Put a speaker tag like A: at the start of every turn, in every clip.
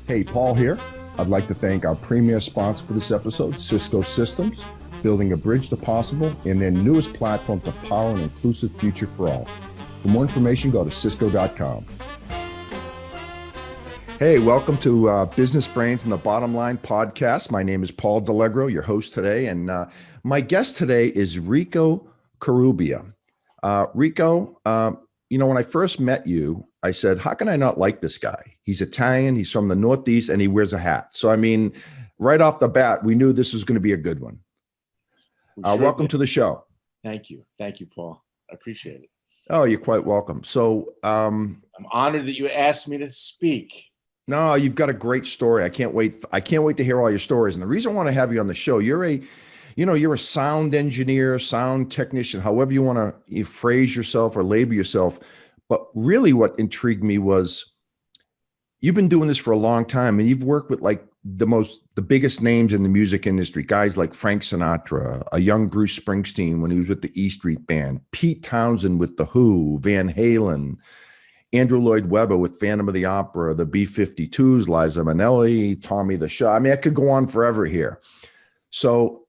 A: Hey, Paul here. I'd like to thank our premier sponsor for this episode, Cisco Systems, building a bridge to possible in their newest platform to power an inclusive future for all. For more information, go to cisco.com. Hey, welcome to Business Brains and the Bottom Line podcast. My name is Paul D'Allegro, your host today, and my guest today is Rico Corrubia. Rico, when I first met you, I said, how can I not like this guy? He's Italian, he's from the Northeast, and he wears a hat. So, I mean, right off the bat, we knew this was going to be a good one. Welcome to the show.
B: Thank you. Thank you, Paul. I appreciate it.
A: Oh, you're quite welcome. So I'm
B: honored that you asked me to speak.
A: No, you've got a great story. I can't wait to hear all your stories. And the reason I want to have you on the show, you're a sound engineer, sound technician, however you want to phrase yourself or label yourself. But really what intrigued me was you've been doing this for a long time and you've worked with like the biggest names in the music industry, guys like Frank Sinatra, a young Bruce Springsteen when he was with the E Street Band, Pete Townsend with The Who, Van Halen, Andrew Lloyd Webber with Phantom of the Opera, the B-52s, Liza Minelli, Tommy the Shah. I mean, I could go on forever here. So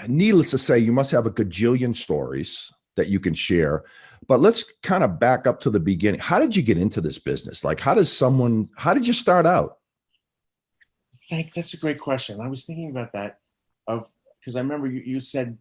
A: needless to say, you must have a gajillion stories that you can share, but let's kind of back up to the beginning. How did you get into this business? Like, how did you start out?
B: That's a great question. I was thinking about that because I remember you said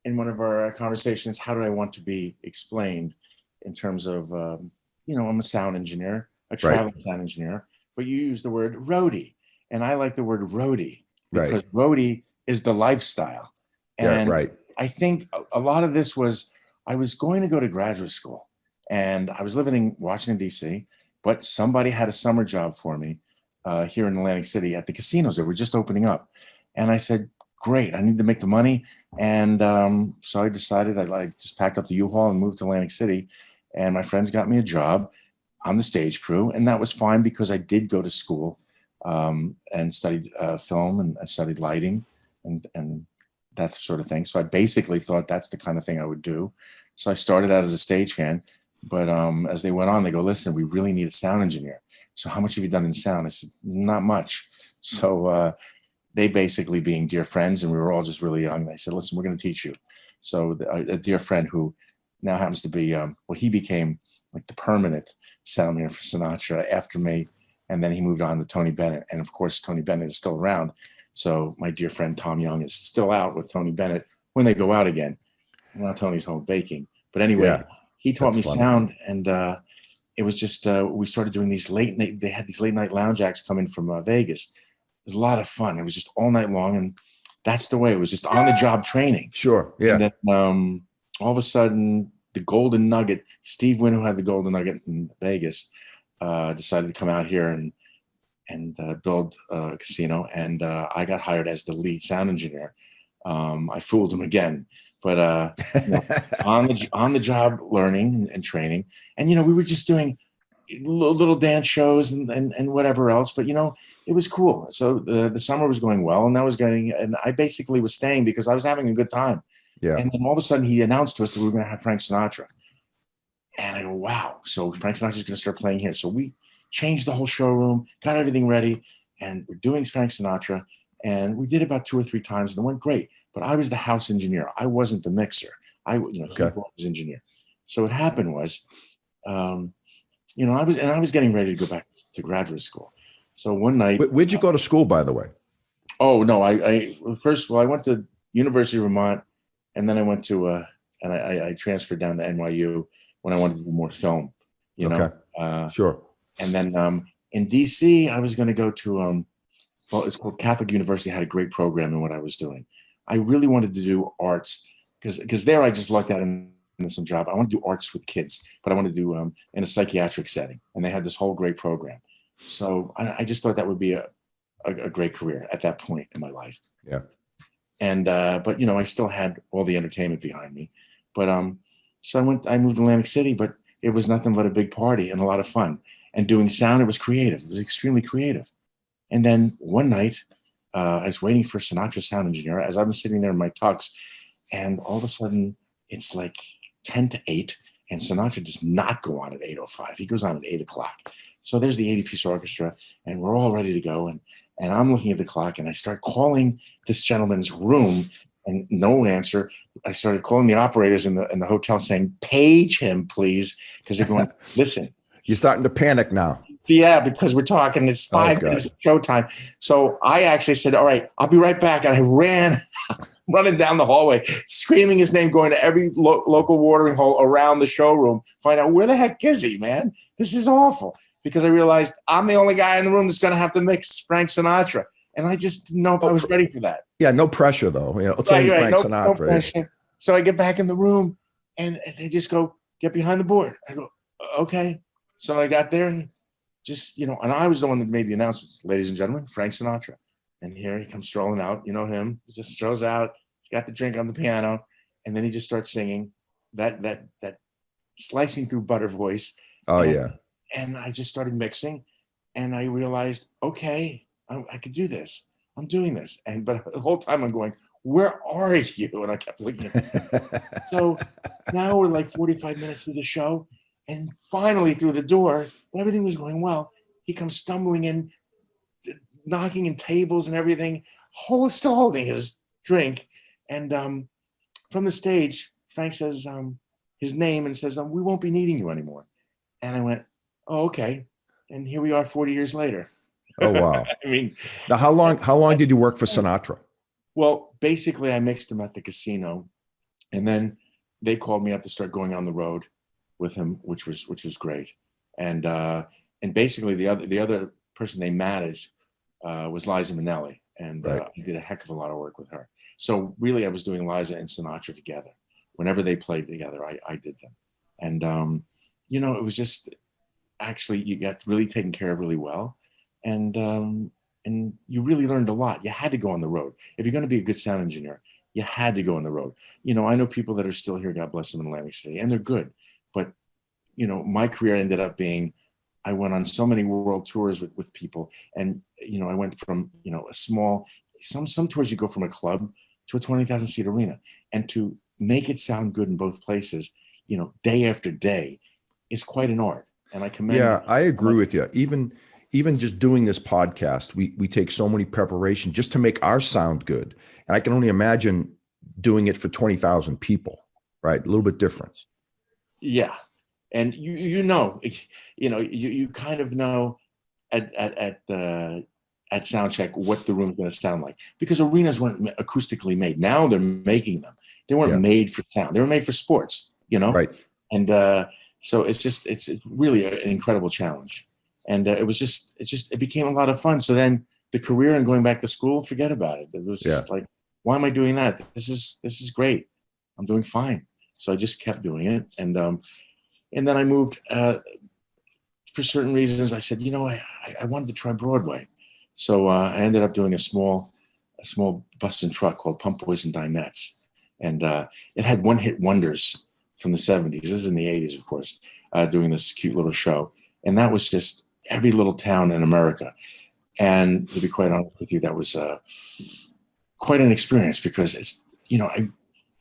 B: in one of our conversations, how do I want to be explained in terms of, I'm a sound engineer, a traveling sound engineer, but you use the word roadie. And I like the word roadie because roadie is the lifestyle. And I think a lot of this was, I was going to go to graduate school and I was living in Washington, D.C., but somebody had a summer job for me here in Atlantic City at the casinos that were just opening up. And I said, great, I need to make the money. And so I decided I just packed up the U-Haul and moved to Atlantic City. And my friends got me a job on the stage crew. And that was fine because I did go to school and studied film and I studied lighting and that sort of thing. So I basically thought that's the kind of thing I would do. So I started out as a stagehand, but as they went on, they go, listen, we really need a sound engineer. So how much have you done in sound? I said, not much. So they basically being dear friends, and we were all just really young. They said, listen, we're going to teach you. So a dear friend who now happens to be, he became like the permanent sound engineer for Sinatra after me. And then he moved on to Tony Bennett. And of course, Tony Bennett is still around. So my dear friend Tom Young is still out with Tony Bennett when they go out again. Now Tony's home baking. But anyway, he taught me sound. And it was just, we started doing these late night, they had these late night lounge acts coming from Vegas. It was a lot of fun. It was just all night long. And that's the way it was, just on the job training.
A: Sure. Yeah.
B: And then all of a sudden, the Golden Nugget, Steve Wynn, who had the Golden Nugget in Vegas, decided to come out here and build a casino. And I got hired as the lead sound engineer. I fooled him again, but on the job learning and training. And, we were just doing little dance shows and whatever else, but, it was cool. So the summer was going well and I basically was staying because I was having a good time. Yeah. And then all of a sudden he announced to us that we were going to have Frank Sinatra. And I go, wow. So Frank Sinatra's going to start playing here. So we changed the whole showroom, got everything ready, and we're doing Frank Sinatra. And we did about 2 or 3 times and it went great. But I was the house engineer. I wasn't the mixer. He was engineer. So what happened was, I was getting ready to go back to graduate school. So one night.
A: Where'd you go to school, by the way?
B: Oh, no. First of all, I went to University of Vermont. And then I went to, and I transferred down to NYU when I wanted to do more film,
A: Sure.
B: And then in DC, I was going to go to, it's called Catholic University, had a great program in what I was doing. I really wanted to do arts because there I just lucked out in some job. I want to do arts with kids, but I want to do in a psychiatric setting. And they had this whole great program. So I just thought that would be a great career at that point in my life.
A: Yeah.
B: And, but I still had all the entertainment behind me, but, so I moved to Atlantic City, but it was nothing but a big party and a lot of fun and doing sound. It was creative. It was extremely creative. And then one night, I was waiting for Sinatra sound engineer as I'm sitting there in my tux, and all of a sudden it's like 10 to 8 and Sinatra does not go on at 8:05. He goes on at 8 o'clock. So there's the 80-piece orchestra, and we're all ready to go. And I'm looking at the clock, and I start calling this gentleman's room, and no answer. I started calling the operators in the hotel saying, "Page him, please," because they're going, "Listen."
A: You're starting to panic now.
B: Yeah, because we're talking, it's 5 minutes of showtime. So I actually said, "All right, I'll be right back." And I ran, running down the hallway, screaming his name, going to every local watering hole around the showroom, find out where the heck is he, man? This is awful. Because I realized I'm the only guy in the room that's going to have to mix Frank Sinatra. And I just didn't know if I was ready for that.
A: Yeah, no pressure though. You know, it's only Frank Sinatra. No pressure.
B: So I get back in the room, and they just go, "Get behind the board." I go, "Okay." So I got there, and just, and I was the one that made the announcements. "Ladies and gentlemen, Frank Sinatra." And here he comes strolling out. You know him. He just strolls out. He's got the drink on the piano. And then he just starts singing that slicing through butter voice.
A: Oh, yeah.
B: And I just started mixing, and I realized, okay, I could do this. I'm doing this. But the whole time I'm going, "Where are you?" And I kept looking at him. So now we're like 45 minutes through the show, and finally through the door, when everything was going well, he comes stumbling in, knocking in tables and everything, still holding his drink. And from the stage, Frank says his name and says, "We won't be needing you anymore." And I went, "Oh, okay." And here we are 40 years later.
A: Oh, wow.
B: I mean,
A: now how long did you work for Sinatra?
B: Well, basically I mixed him at the casino, and then they called me up to start going on the road with him, which was great. And basically the other person they managed was Liza Minelli, and I did a heck of a lot of work with her. So really I was doing Liza and Sinatra together. Whenever they played together, I did them. And it was just, actually, you got really taken care of really well. And you really learned a lot. You had to go on the road. If you're going to be a good sound engineer, you had to go on the road. I know people that are still here, God bless them, in Atlantic City, and they're good. But, my career ended up being, I went on so many world tours with people. And, I went from, a small, some tours you go from a club to a 20,000 seat arena. And to make it sound good in both places, day after day, is quite an art. And I commend.
A: Yeah, I agree with you. Even just doing this podcast, we take so many preparation just to make our sound good. And I can only imagine doing it for 20,000 people, right? A little bit different.
B: Yeah. And you kind of know at sound check what the room's going to sound like, because arenas weren't acoustically made. Now they're making them. They weren't made for sound. They were made for sports,
A: Right.
B: And so it's really an incredible challenge. And it became a lot of fun. So then the career and going back to school, forget about it. It was just like, why am I doing that? This is great. I'm doing fine. So I just kept doing it. And then I moved, for certain reasons. I said, I wanted to try Broadway. So I ended up doing a small bus and truck called Pump Boys and Dinettes. And it had one-hit wonders from the 70s. This is in the 80s, of course, doing this cute little show. And that was just every little town in America. And to be quite honest with you, that was quite an experience, because it's, I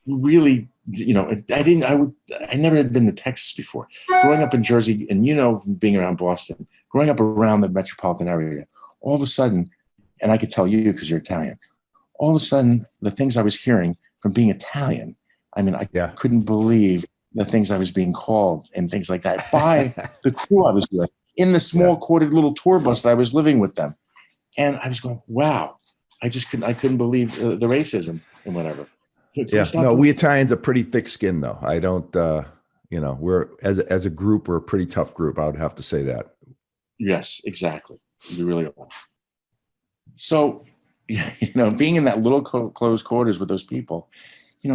B: really, I never had been to Texas before. Growing up in Jersey, and being around Boston, growing up around the metropolitan area, all of a sudden, and I could tell you because you're Italian, all of a sudden, the things I was hearing from being Italian, I mean, I couldn't believe the things I was being called and things like that by the crew I was with in the small corded little tour bus that I was living with them. And I was going, wow, I couldn't believe the racism and whatever.
A: We Italians are pretty thick skinned though. I don't, we're as a group, we're a pretty tough group. I would have to say that.
B: Yes, exactly. You really are. So, being in that little closed quarters with those people,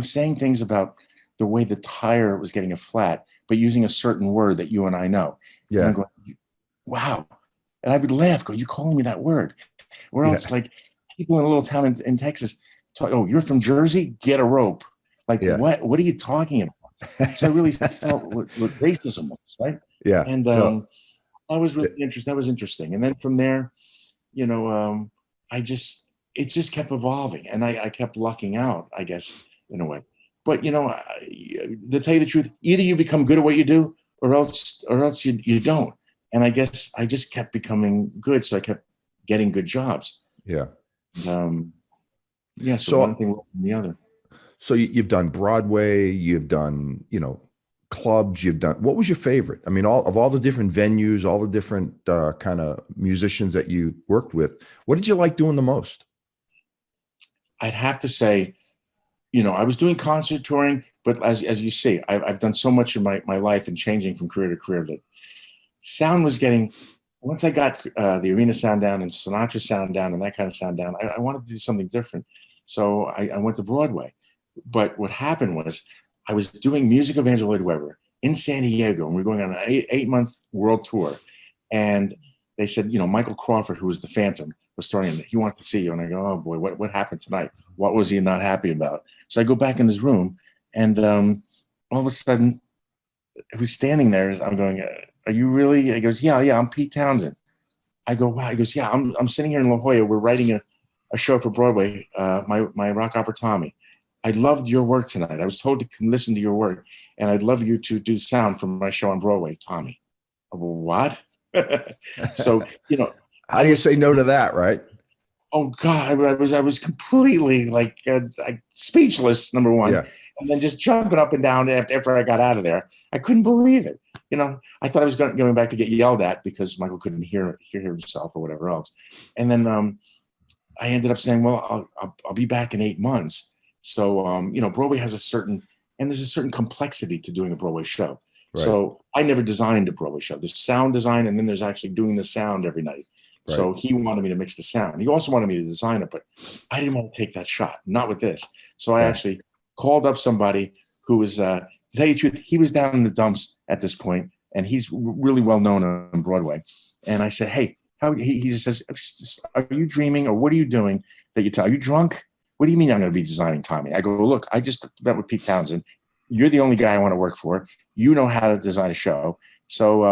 B: saying things about the way the tire was getting a flat, but using a certain word that you and I know.
A: Yeah.
B: And I'm going, wow. And I would laugh, go, you calling me that word? Or else like people in a little town in Texas talk, oh, you're from Jersey? Get a rope. Like, what are you talking about? So I really felt what racism was, right?
A: Yeah.
B: And that was really interesting. That was interesting. And then from there, it just kept evolving, and I kept lucking out, I guess, in a way. But to tell you the truth, either you become good at what you do, or else you don't. And I guess I just kept becoming good. So I kept getting good jobs.
A: Yeah.
B: Um, yeah. So one
A: So
B: thing led to the other.
A: so you've done Broadway, you've done, clubs, you've done, what was your favorite? I mean, all the different venues, all the different kind of musicians that you worked with, what did you like doing the most?
B: I'd have to say, I was doing concert touring, but as you see, I've done so much in my life and changing from career to career that sound was getting, once I got the arena sound down and Sinatra sound down and that kind of sound down, I wanted to do something different. So I went to Broadway. But what happened was I was doing Music of Andrew Lloyd Webber in San Diego, and we were going on an eight-month world tour. And they said, Michael Crawford, who was the Phantom, was starting, he wanted to see you. And I go, oh boy, what happened tonight? What was he not happy about? So I go back in his room, and all of a sudden, who's standing there is, I'm going, are you really? He goes, yeah, I'm Pete Townsend. I go, wow. He goes, yeah, I'm sitting here in La Jolla. We're writing a show for Broadway, my rock opera Tommy. I loved your work tonight. I was told to listen to your work, and I'd love you to do sound for my show on Broadway, Tommy. I go, what? So,
A: How do you say no to that, right?
B: oh God, I was completely like speechless, number one.
A: Yeah.
B: And then just jumping up and down after I got out of there. I couldn't believe it. I thought I was going back to get yelled at because Michael couldn't hear himself or whatever else. And then I ended up saying, well, I'll be back in 8 months. So, Broadway has there's a certain complexity to doing a Broadway show.
A: Right.
B: So I never designed a Broadway show. There's sound design, and then there's actually doing the sound every night. Right. So he wanted me to mix the sound. He also wanted me to design it, but I didn't want to take that shot, not with this. So I actually called up somebody who was, to tell you the truth, he was down in the dumps at this point, and he's really well known on Broadway. And I said, hey, he says, are you dreaming, or what are you doing that are you drunk? What do you mean I'm going to be designing Tommy? I go, look, I just met with Pete Townsend. You're the only guy I want to work for. You know how to design a show. So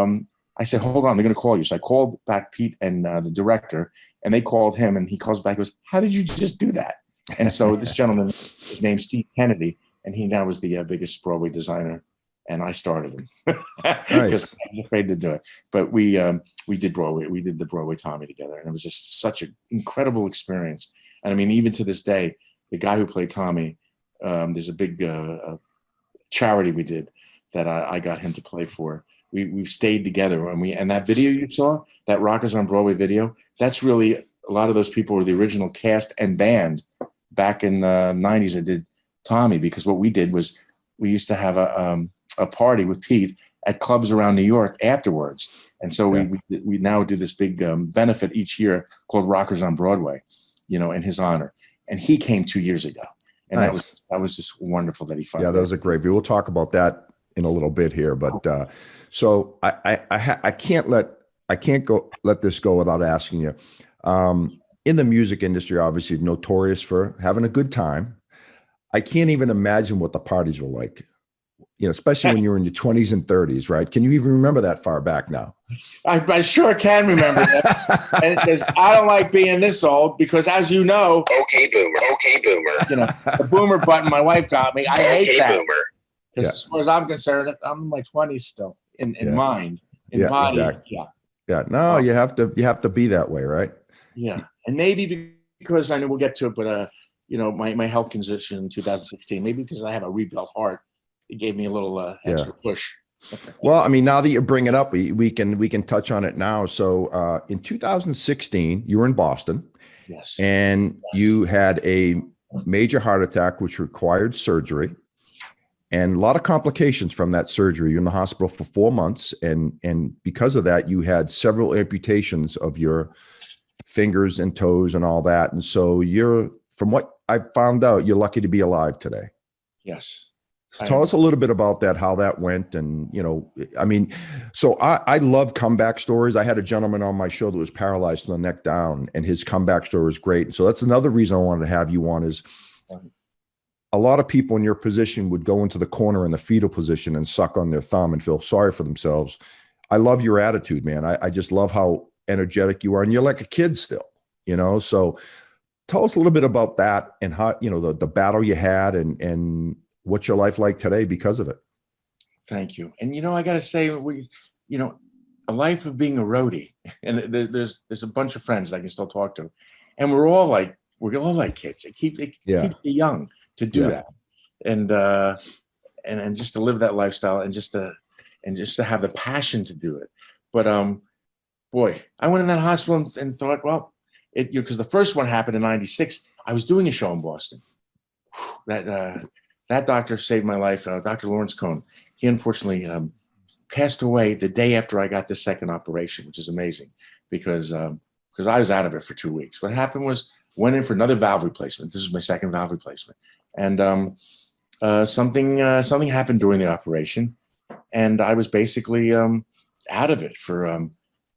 B: I said, hold on, they're going to call you. So I called back Pete and the director, and they called him, and he calls back and goes, how did you just do that? And so this gentleman, his name's Steve Kennedy, and he now is the biggest Broadway designer, and I started him because I was afraid to do it. But we did Broadway. We did the Broadway Tommy together, and it was just such an incredible experience. And I mean, even to this day, the guy who played Tommy, there's a big charity we did that I got him to play for. We've stayed together, and that video you saw, that Rockers on Broadway video, that's really, a lot of those people were the original cast and band back in the 90s that did Tommy, because what we did was we used to have a party with Pete at clubs around New York afterwards. And so we now do this big benefit each year called Rockers on Broadway, in his honor. And he came 2 years ago. And that was just wonderful that he found.
A: Yeah, that was a great view. We'll talk about that in a little bit here, but so I can't let this go without asking you. In the music industry, obviously notorious for having a good time. I can't even imagine what the parties were like, especially when you were in your 20s and 30s, right? Can you even remember that far back now?
B: I sure can remember that. And it says, I don't like being this old because, as you know, okay, boomer. The boomer button my wife got me. I hate that. Boomer. Because as far as I'm concerned, I'm in my 20s still, in mind, in body.
A: Exactly. Yeah. No, you have to be that way, right?
B: Yeah. And maybe because I know we'll get to it, but my health condition in 2016, maybe because I have a rebuilt heart, it gave me a little extra push.
A: Well, I mean, now that you bring it up, we can touch on it now. So in 2016, you were in Boston.
B: Yes.
A: And you had a major heart attack, which required surgery. And a lot of complications from that surgery. You're in the hospital for 4 months. And because of that, you had several amputations of your fingers and toes and all that. And so from what I found out, you're lucky to be alive today.
B: Yes.
A: So tell us a little bit about that, how that went. And, so I love comeback stories. I had a gentleman on my show that was paralyzed from the neck down, and his comeback story was great. So that's another reason I wanted to have you on is a lot of people in your position would go into the corner in the fetal position and suck on their thumb and feel sorry for themselves. I love your attitude, man. I just love how energetic you are, and you're like a kid still, so tell us a little bit about that and how, the battle you had and what's your life like today because of it.
B: Thank you. And, I got to say, a life of being a roadie, and there's a bunch of friends I can still talk to, and we're all like kids. It keeps you young to do that, and just to live that lifestyle, and just to have the passion to do it. But boy, I went in that hospital and thought, well, because the first one happened in '96. I was doing a show in Boston. That doctor saved my life. Dr. Lawrence Cohn. He unfortunately passed away the day after I got the second operation, which is amazing because I was out of it for 2 weeks. What happened was went in for another valve replacement. This was my second valve replacement, and something happened during the operation, and I was basically out of it for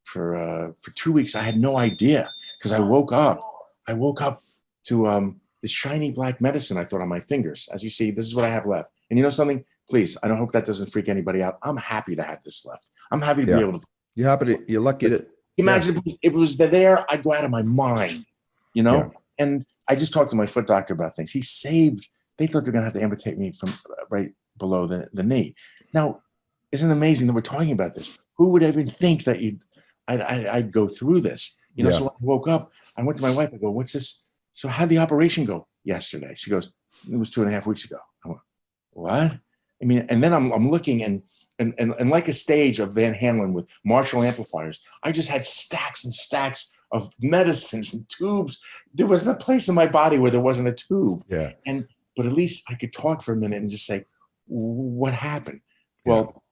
B: 2 weeks. I had no idea because I woke up to this shiny black medicine I thought on my fingers. As you see, this is what I have left. And you know something? Please, I don't hope that doesn't freak anybody out. I'm happy to have this left. I'm happy to be able to.
A: You're lucky to.
B: Imagine if it was there, I'd go out of my mind, you know? Yeah. And I just talked to my foot doctor about things. They thought they're going to have to amputate me from right below the knee. Now, isn't it amazing that we're talking about this? Who would even think that I'd go through this? You know, so when I woke up, I went to my wife. I go, what's this? So how'd the operation go yesterday? She goes, it was 2.5 weeks ago. I went, what? I mean, and then I'm looking and like a stage of Van Halen with Marshall amplifiers, I just had stacks and stacks of medicines and tubes. There wasn't a place in my body where there wasn't a tube.
A: Yeah.
B: But at least I could talk for a minute and just say, what happened? Yeah. Well,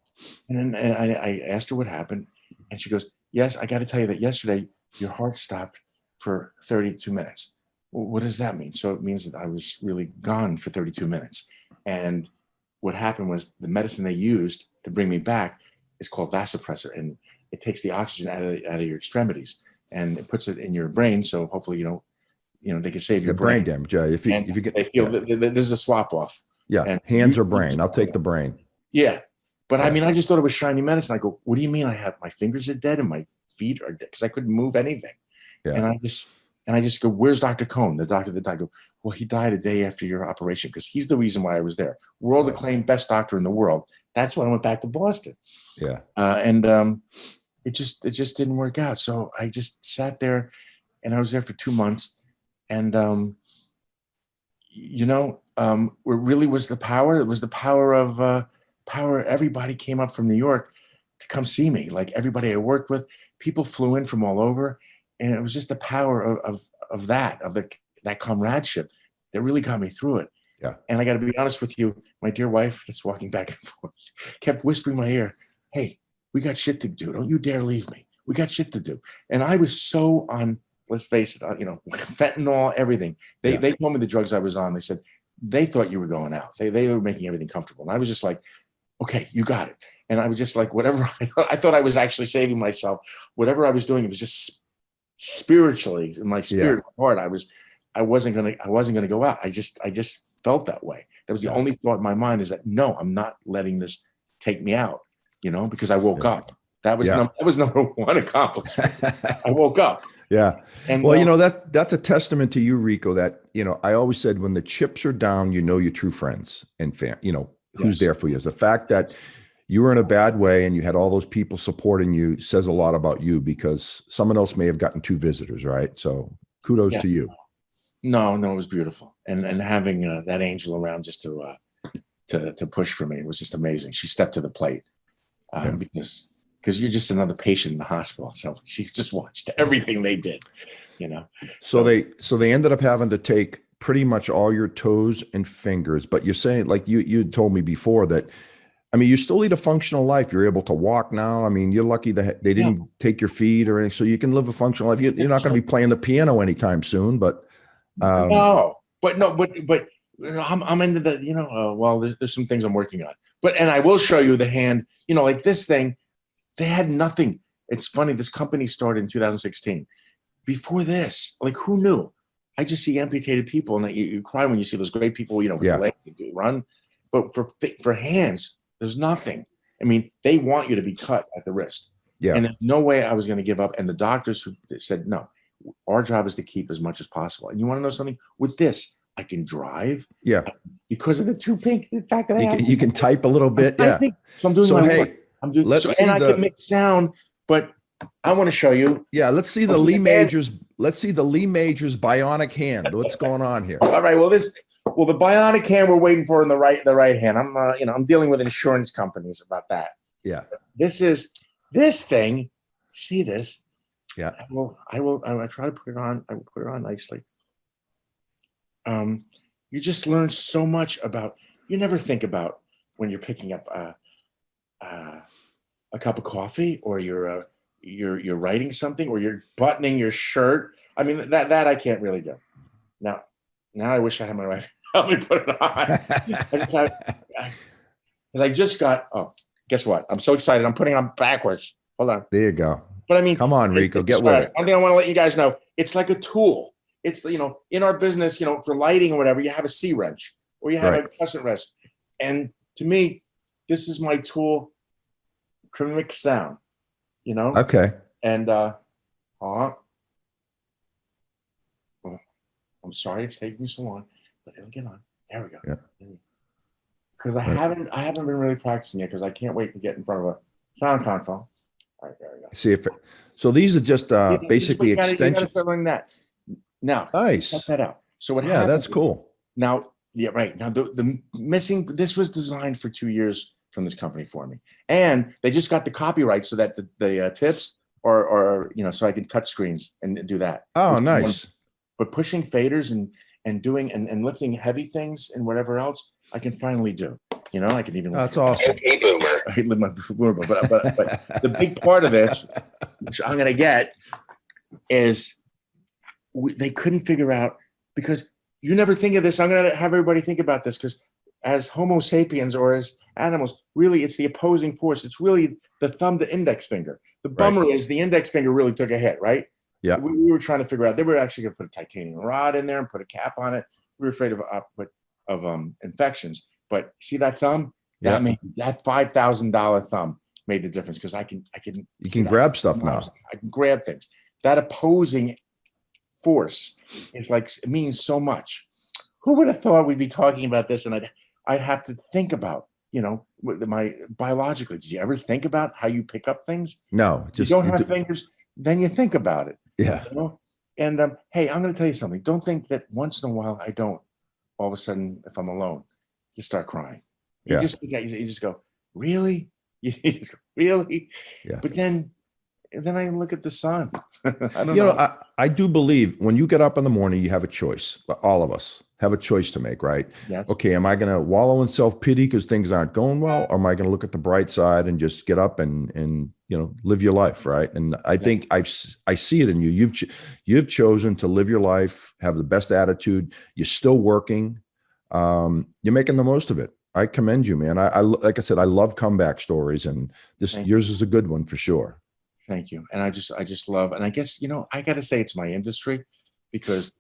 B: and I asked her what happened, and she goes, yes, I got to tell you that yesterday your heart stopped for 32 minutes. Well, what does that mean? So it means that I was really gone for 32 minutes. And what happened was the medicine they used to bring me back is called vasopressor, and it takes the oxygen out of your extremities and it puts it in your brain. So hopefully, they can save your brain
A: damage. Yeah, if you get,
B: they feel that this is a swap off.
A: Yeah, and hands or brain. I'll take the brain.
B: Yeah, but I mean, I just thought it was shiny medicine. I go, what do you mean? My fingers are dead and my feet are dead because I couldn't move anything. Yeah. And I just go, where's Dr. Cohn? The doctor that died. I go, well, he died a day after your operation because he's the reason why I was there. World acclaimed best doctor in the world. That's why I went back to Boston.
A: Yeah.
B: It just didn't work out. So I just sat there, and I was there for 2 months. And, where really was the power. It was the power of power. Everybody came up from New York to come see me. Like everybody I worked with, people flew in from all over. And it was just the power of that comradeship that really got me through it.
A: Yeah.
B: And I got to be honest with you, my dear wife that's walking back and forth kept whispering in my ear, hey, we got shit to do. Don't you dare leave me. We got shit to do. And I was so on, let's face it, fentanyl, everything. They told me the drugs I was on. They said, they thought you were going out. They were making everything comfortable. And I was just like, okay, you got it. And I was just like, whatever. I thought I was actually saving myself. Whatever I was doing, it was just spiritually in my spirit, my heart. I wasn't gonna go out. I just felt that way. That was the only thought in my mind, is that no, I'm not letting this take me out, because I woke up. That was number one accomplishment. I woke up.
A: Yeah. And well, that's a testament to you, Rico, that, I always said when the chips are down, your true friends and who's there for you. The fact that you were in a bad way and you had all those people supporting you says a lot about you, because someone else may have gotten 2 visitors, right? So kudos to you.
B: No, it was beautiful. And having that angel around just to push for me was just amazing. She stepped to the plate because you're just another patient in the hospital. So she just watched everything they did,
A: So they ended up having to take pretty much all your toes and fingers, but you're saying, like you told me before, that you still lead a functional life. You're able to walk now. You're lucky that they didn't take your feet or anything, so you can live a functional life. You're not going to be playing the piano anytime soon, but
B: but I'm into the, there's some things I'm working on, and I will show you the hand, like this thing, they had nothing. It's funny. This company started in 2016. Before this, like, who knew? I just see amputated people, and you cry when you see those great people, with legs to run, but for hands, there's nothing. They want you to be cut at the wrist. Yeah. And there's no way I was going to give up. And the doctors who said, no, our job is to keep as much as possible. And you want to know something? With this, I can drive.
A: Yeah.
B: Because of the 2 pink. The fact that
A: you can type a little bit. Yeah.
B: So I'm doing my work. I'm doing and I can make sound But I want to show you.
A: Yeah, let's see the Lee Majors. Let's see the Lee Majors bionic hand. What's going on here?
B: All right. Well, the bionic hand we're waiting for in the right hand. I'm dealing with insurance companies about that.
A: Yeah.
B: This thing. See this?
A: Yeah.
B: I will try to put it on. I will put it on nicely. You just learn so much about. You never think about when you're picking up a cup of coffee, or you're writing something, or you're buttoning your shirt. I mean, that I can't really do. Now I wish I had my wife help me put it on. I just got. Oh, guess what? I'm so excited. I'm putting it on backwards. Hold on.
A: There you go.
B: But I mean,
A: come on, Rico, get with it.
B: One thing I want to let you guys know, it's like a tool. It's, in our business, for lighting or whatever, you have a C wrench or you have a crescent wrench. And to me, this is my tool to mix sound,
A: Okay.
B: And, I'm sorry it's taking so long, but it'll get on. There we go.
A: Yeah.
B: Because I haven't been really practicing it, because I can't wait to get in front of a sound console. All right, there we go.
A: See if so these are just basically extensions.
B: That. Now,
A: nice.
B: Check that out. So what?
A: Yeah, that's cool.
B: Now, yeah, right. Now the missing. This was designed for 2 years from this company for me, and they just got the copyright so that the tips or so I can touch screens and do that.
A: Oh, nice.
B: But pushing faders and doing and lifting heavy things and whatever else I can finally do. I can even.
A: That's awesome.
C: Hey, boomer.
B: I live my boomer, but the big part of this, which I'm going to get, is they couldn't figure out, because you never think of this. I'm going to have everybody think about this, because as Homo sapiens or as animals, really, it's the opposing force. It's really the thumb to index finger. The bummer is the index finger really took a hit, right?
A: Yeah.
B: We were trying to figure out. They were actually going to put a titanium rod in there and put a cap on it. We were afraid of infections. But see that thumb? That made that $5,000 thumb made the difference, because you
A: can grab stuff now.
B: I can grab things. That opposing force is it means so much. Who would have thought we'd be talking about this? And I'd have to think about, my biologically. Did you ever think about how you pick up things?
A: No,
B: just you don't have fingers. Then you think about it.
A: Yeah.
B: And hey, I'm going to tell you something. Don't think that once in a while I don't. All of a sudden, if I'm alone, you start crying. You just go, really? Really?
A: Yeah.
B: But then I look at the sun. I don't know.
A: I do believe when you get up in the morning, you have a choice. All of us have a choice to make, right?
B: Yes.
A: Okay, am I going to wallow in self-pity because things aren't going well? Or am I going to look at the bright side and just get up and live your life, right? And I think I see it in you. You've chosen to live your life, have the best attitude. You're still working. You're making the most of it. I commend you, man. I like I said, I love comeback stories, and yours is a good one for sure.
B: Thank you. And I just love, and I guess, I got to say it's my industry, because,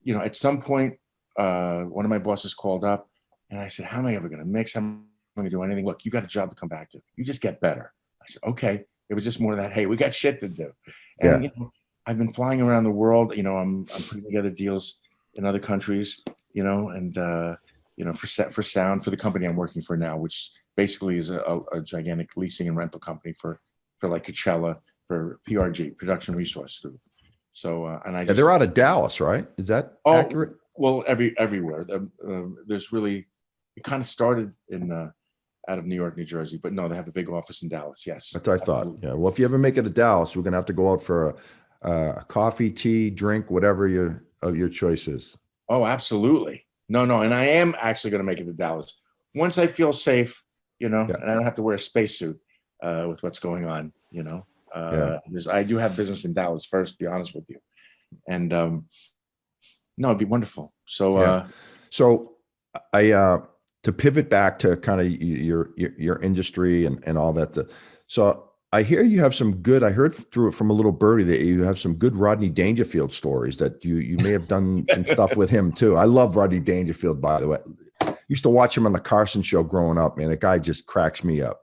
B: at some point, one of my bosses called up and I said, how am I ever going to mix? How am I going to do anything? Look, you got a job to come back to. You just get better. I said, okay. It was just more that, hey, we got shit to do. And, I've been flying around the world. I'm putting together deals in other countries, and, for sound, for the company I'm working for now, which basically is a gigantic leasing and rental company for like Coachella, for PRG, Production Resource Group. So, and
A: they're out of Dallas, right? Is that accurate?
B: Well, everywhere. There's really, it kind of started out of New York, New Jersey, but no, they have a big office in Dallas. Yes.
A: That's what I thought. Yeah. Well, if you ever make it to Dallas, we're going to have to go out for a coffee, tea, drink, whatever your choice is.
B: Oh, absolutely. No. And I am actually going to make it to Dallas once I feel safe, and I don't have to wear a spacesuit with what's going on, I do have business in Dallas first, to be honest with you. And no, it'd be wonderful. So,
A: so I, to pivot back to kind of your industry and all that. So I hear you have some good, I heard through it from a little birdie that you have some good Rodney Dangerfield stories, that you may have done some stuff with him too. I love Rodney Dangerfield, by the way. Used to watch him on the Carson show growing up, man. The guy just cracks me up.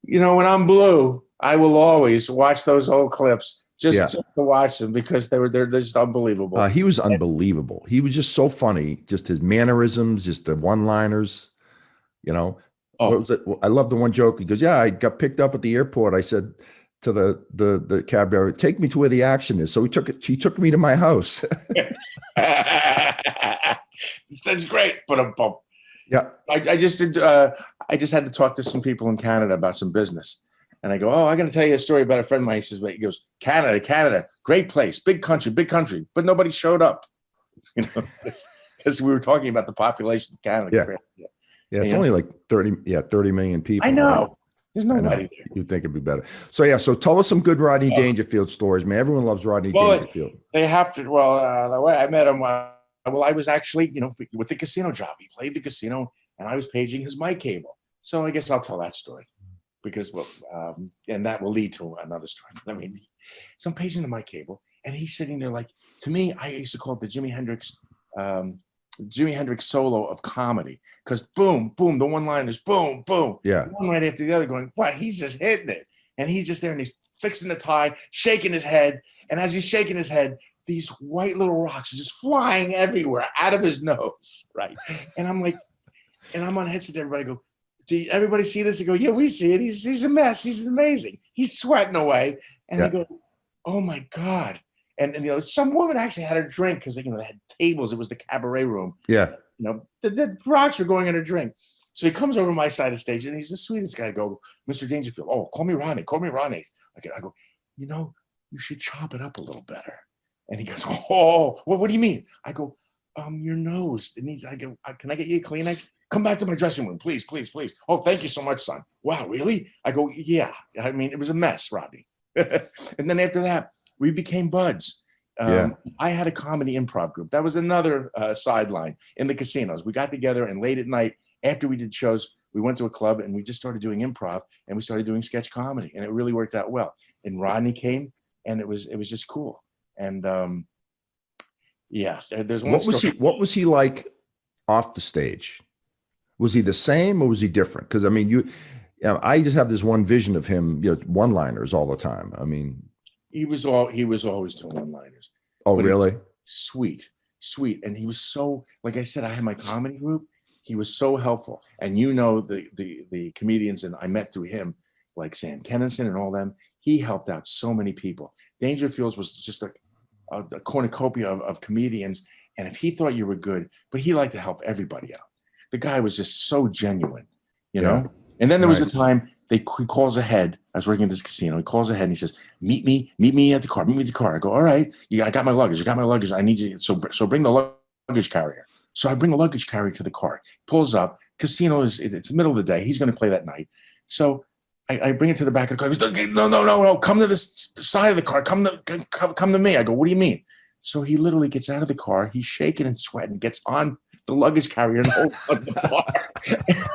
B: When I'm blue, I will always watch those old clips just to watch them, because they're just unbelievable.
A: He was unbelievable. He was just so funny. Just his mannerisms, just the one-liners, What was it? I love the one joke. He goes, yeah, I got picked up at the airport. I said, the cab driver, take me to where the action is. So he took me to my house.
B: That's great. But
A: Yeah.
B: I just did. I just had to talk to some people in Canada about some business, and I go, "Oh, I got to tell you a story about a friend of mine." He says, "He goes, Canada, great place, big country, but nobody showed up, because we were talking about the population of Canada."
A: Yeah, it's only like 30 million people.
B: I know.
A: Right?
B: There's nobody there.
A: You'd think it'd be better. So tell us some good Rodney Dangerfield stories, man. Everyone loves Rodney Dangerfield.
B: They have to. Well, the way I met him, I was actually, with the casino job. He played the casino, and I was paging his mic cable. So I guess I'll tell that story, because and that will lead to another story. But I mean, so I'm paging the mic cable, and he's sitting there like, to me, I used to call it the Jimi Hendrix solo of comedy, because boom, boom, the one-liners, boom, boom, one right after the other, going, wow, he's just hitting it, and he's just there, and he's fixing the tie, shaking his head, and as he's shaking his head, these white little rocks are just flying everywhere out of his nose, right? And I'm like, and I'm on headset. Everybody go, do everybody see this? I go, yeah, we see it. He's a mess. He's amazing. He's sweating away, and they go, oh my god. And some woman actually had her drink, because they had tables. It was the cabaret room.
A: Yeah.
B: The rocks were going in her drink. So he comes over my side of the stage, and he's the sweetest guy. I go, Mr. Dangerfield. Oh, call me Ronnie. Call me Ronnie. I go, you should chop it up a little better. And he goes, oh, what do you mean? I go, your nose. It needs. I go, can I get you a Kleenex? Come back to my dressing room, please, please, please. Oh, thank you so much, son. Wow, really? I go, yeah. I mean, it was a mess, Rodney. And then after that, we became buds. I had a comedy improv group. That was another sideline in the casinos. We got together, and late at night, after we did shows, we went to a club, and we just started doing improv, and we started doing sketch comedy, and it really worked out well. And Rodney came, and it was just cool. And there's one story.
A: What was he like off the stage? Was he the same, or was he different? Because I mean, I just have this one vision of him, one-liners all the time. I mean,
B: he was always doing one-liners.
A: Oh, really?
B: Sweet. And he was so, like I said, I had my comedy group. He was so helpful. And the comedians, and I met through him, like Sam Kennison and all them. He helped out so many people. Dangerfields was just a cornucopia of comedians. And if he thought you were good, but he liked to help everybody out. The guy was just so genuine, know? And then there was a time he calls ahead. I was working at this casino. He calls ahead and he says, meet me at the car. Meet me at the car. I go, all right. I got my luggage. I need you. So bring the luggage carrier. So I bring the luggage carrier to the car. Pulls up. Casino it's the middle of the day. He's going to play that night. So I bring it to the back of the car. He goes, no. Come to this side of the car. Come to me. I go, what do you mean? So he literally gets out of the car. He's shaking and sweating, gets on the luggage carrier and holds on the bar.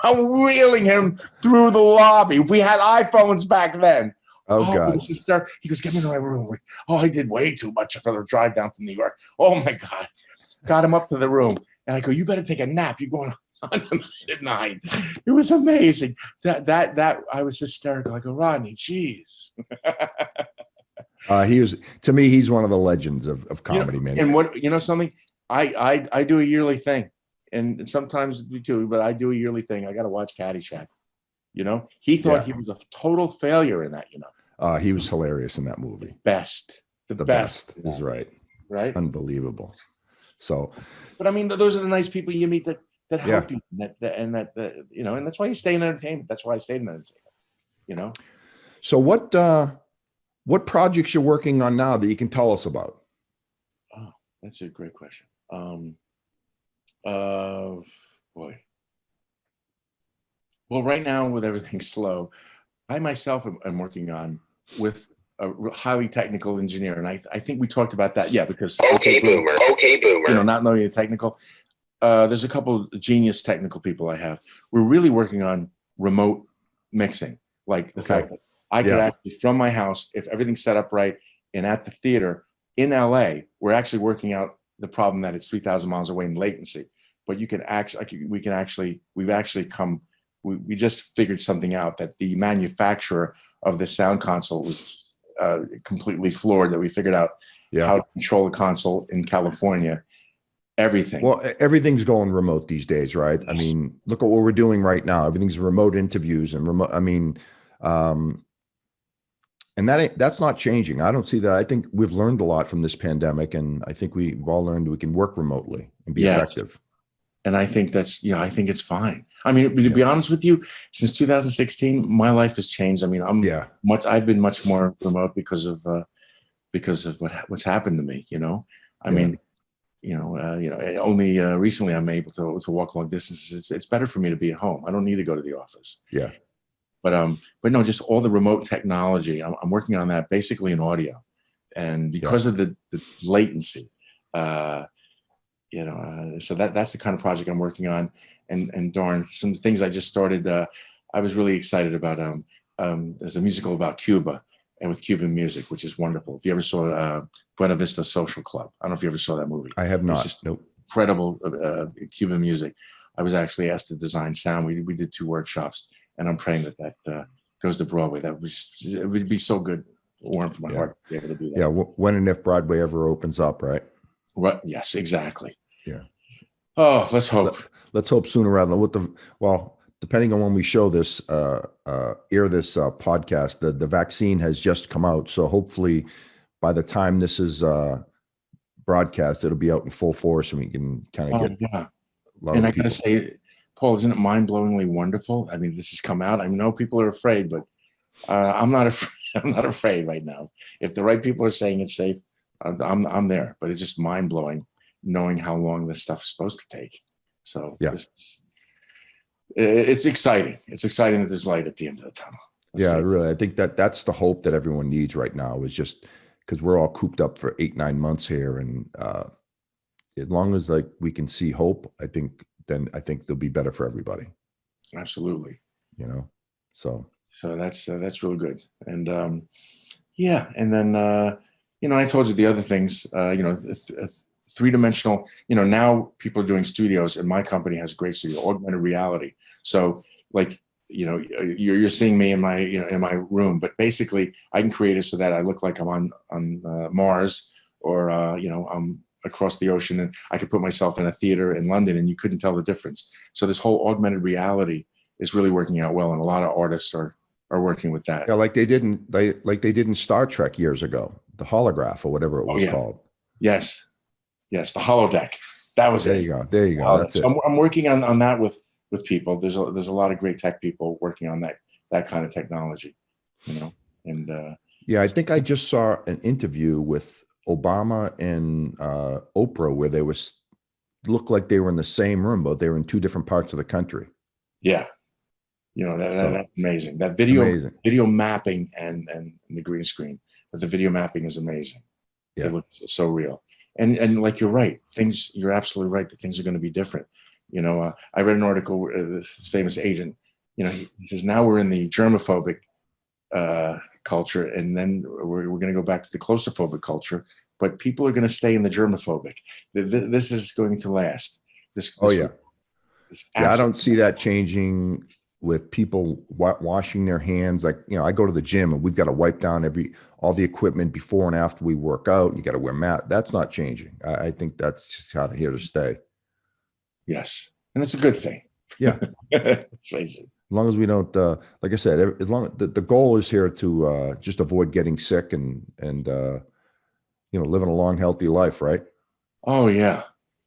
B: I'm wheeling him through the lobby. If we had iPhones back then.
A: Oh God.
B: He goes, get me to my room. Oh, I did way too much for the drive down from New York. Oh my God. Got him up to the room. And I go, you better take a nap. You're going on tonight at 9. It was amazing. That I was hysterical. I go, Rodney, geez.
A: To me, he's one of the legends of comedy, man.
B: And something, I do a yearly thing, and sometimes we do, but I do a yearly thing. I got to watch Caddyshack. He thought he was a total failure in that.
A: He was hilarious in that movie.
B: The best
A: is right. Unbelievable. So,
B: but I mean, those are the nice people you meet that help you, and that's why you stay in entertainment. That's why I stayed in entertainment.
A: So what projects you're working on now that you can tell us about?
B: Oh, that's a great question. Boy. Well, right now with everything slow, I myself am working on with a highly technical engineer, and I think we talked about that. Yeah, because
C: okay, boomer.
B: Not knowing the technical. There's a couple of genius technical people I have. We're really working on remote mixing, like the fact that I could actually, from my house, if everything's set up right, and at the theater in LA, we're actually working out the problem that it's 3,000 miles away in latency. But you can actually, we just figured something out, that the manufacturer of the sound console was completely floored, that we figured out how to control a console in California. Everything.
A: Well, everything's going remote these days, right? Yes. I mean, look at what we're doing right now. Everything's remote interviews and remote. I mean, And that's not changing. I don't see that. I think we've learned a lot from this pandemic, and I think we've all learned we can work remotely and be
B: Yes.
A: effective.
B: And I think I think it's fine. I mean, to be honest with you, since 2016, my life has changed. I mean, I've been much more remote because of what's happened to me. I mean, only recently I'm able to walk long distances. It's better for me to be at home. I don't need to go to the office.
A: Yeah.
B: But no, just all the remote technology. I'm working on that basically in audio, and because of the latency, so that's the kind of project I'm working on. And darn, some things I just started. I was really excited about. There's a musical about Cuba and with Cuban music, which is wonderful. If you ever saw Buena Vista Social Club, I don't know if you ever saw that movie.
A: I have not.
B: It's just
A: nope.
B: Incredible Cuban music. I was actually asked to design sound. We did 2 workshops, and I'm praying that goes to Broadway. It would be so good, warm for my heart to be able to do that.
A: Yeah, when and if Broadway ever opens up, right?
B: Right. Yes, exactly.
A: Yeah.
B: Oh, let's hope.
A: Let's hope sooner rather than depending on when we show this, air this podcast, the vaccine has just come out. So hopefully by the time this is broadcast, it'll be out in full force and we can kind of get
B: yeah.
A: a lot
B: and
A: of
B: I gotta say, Paul, isn't it mind-blowingly wonderful? I mean, this has come out. I know people are afraid, but I'm not afraid. I'm not afraid right now. If the right people are saying it's safe, I'm there. But it's just mind-blowing knowing how long this stuff's supposed to take. So it's exciting. It's exciting that there's light at the end of the tunnel.
A: Really. I think that's the hope that everyone needs right now, is just because we're all cooped up for 8-9 months here. And as long as we can see hope, I think they'll be better for everybody.
B: Absolutely.
A: So
B: that's real good. And and then I told you the other things. 3-dimensional. Now people are doing studios, and my company has a great studio, augmented reality. So you're seeing me in my room, but basically I can create it so that I look like I'm on Mars, or I'm across the ocean, and I could put myself in a theater in London and you couldn't tell the difference. So this whole augmented reality is really working out well, and a lot of artists are working with that.
A: Yeah, like they did in Star Trek years ago, the holograph or whatever it was called.
B: Yes, the holodeck. That was
A: it. There you go. That's it.
B: I'm working on that with people. There's a lot of great tech people working on that kind of technology, and
A: I think I just saw an interview with Obama and Oprah where they looked like they were in the same room, but they were in 2 different parts of the country.
B: Yeah. That's amazing. That video mapping and the green screen, but the video mapping is amazing.
A: Yeah.
B: It looks so real. And like, you're right. You're absolutely right that things are going to be different. I read an article, this famous agent, he says, now we're in the germophobic culture, and then we're going to go back to the claustrophobic culture, but people are going to stay in the germophobic. This is going to last.
A: I don't see that changing with people washing their hands. I go to the gym and we've got to wipe down all the equipment before and after we work out, and you got to wear masks. That's not changing. I think that's just here to stay.
B: Yes. And it's a good thing.
A: Yeah.
B: Face it.
A: As long as we don't, like I said, as long the goal is here to just avoid getting sick and living a long, healthy life, right?
B: Oh yeah.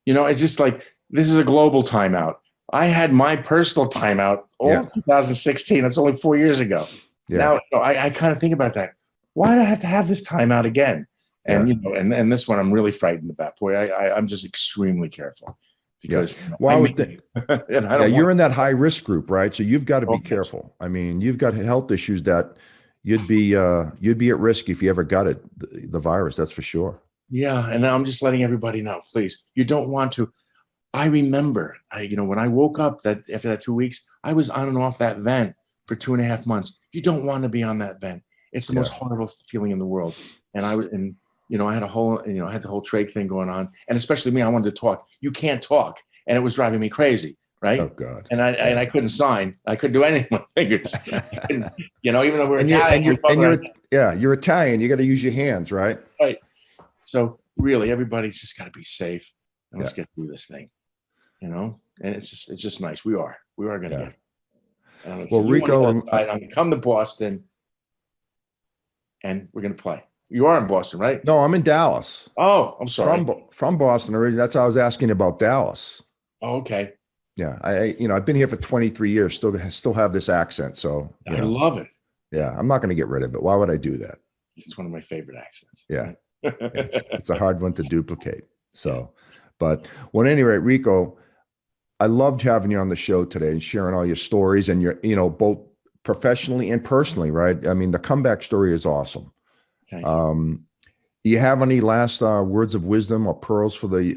B: It's just like, this is a global timeout. I had my personal timeout all of 2016. That's only 4 years ago. Yeah. Now I kind of think about that. Why do I have to have this timeout again? And and this one I'm really frightened about. Boy, I'm just extremely careful because
A: you're in that high risk group, right? So you've got to be careful. I mean, you've got health issues that you'd be at risk if you ever got it, the virus. That's for sure.
B: Yeah, and I'm just letting everybody know, please. You don't want to. I remember, when I woke up after that 2 weeks, I was on and off that vent for 2.5 months. You don't want to be on that vent. It's the most horrible feeling in the world. And I had I had the whole trach thing going on, and especially me, I wanted to talk. You can't talk, and it was driving me crazy, right?
A: Oh God!
B: And I couldn't sign. I couldn't do anything with my fingers. Even though we're
A: you're Italian. You got to use your hands, right?
B: Right. So really, everybody's just got to be safe, and let's get through this thing. And it's just nice. We are going to get. Well,
A: Rico,
B: I'm going to come to Boston. and we're going to play. You are in Boston, right?
A: No, I'm in Dallas.
B: Oh, I'm sorry.
A: From Boston originally. That's how I was asking about Dallas.
B: Oh, okay.
A: Yeah, I've been here for 23 years. Still have this accent. So
B: I love it.
A: Yeah, I'm not going to get rid of it. Why would I do that?
B: It's one of my favorite accents.
A: Yeah, it's a hard one to duplicate. So, but well, at any rate, Rico, I loved having you on the show today and sharing all your stories and your, both professionally and personally, right? I mean, the comeback story is awesome.
B: Thank you.
A: Do you have any last words of wisdom or pearls for the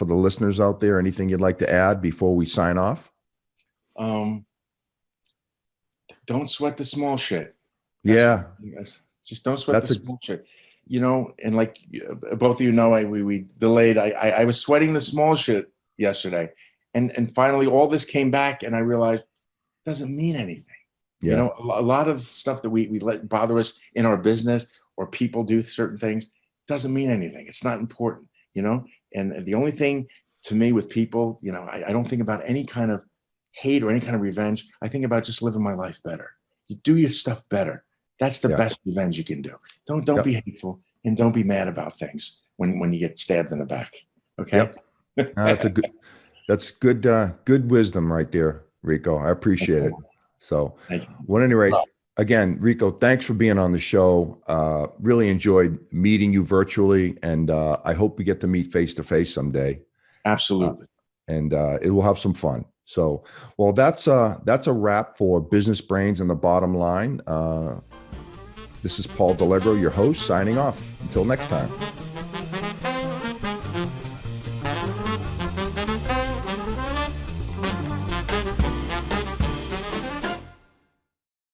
A: listeners out there? Anything you'd like to add before we sign off?
B: Don't sweat the small shit. Just don't sweat the small shit. And like both of you know, we delayed. I was sweating the small shit yesterday, and finally all this came back, and I realized it doesn't mean anything.
A: Yeah.
B: A lot of stuff that we let bother us in our business or people do certain things doesn't mean anything. It's not important, And the only thing to me with people, I don't think about any kind of hate or any kind of revenge. I think about just living my life better. You do your stuff better. That's the best revenge you can do. Don't be hateful and don't be mad about things when you get stabbed in the back. Okay.
A: Yep. That's good wisdom right there, Rico. I appreciate it. So, well, at any rate, again, Rico, thanks for being on the show. Really enjoyed meeting you virtually, and I hope we get to meet face to face someday.
B: Absolutely.
A: And it will have some fun. So, well, that's a wrap for Business Brains and the Bottom Line. This is Paul Delegro, your host, signing off. Until next time.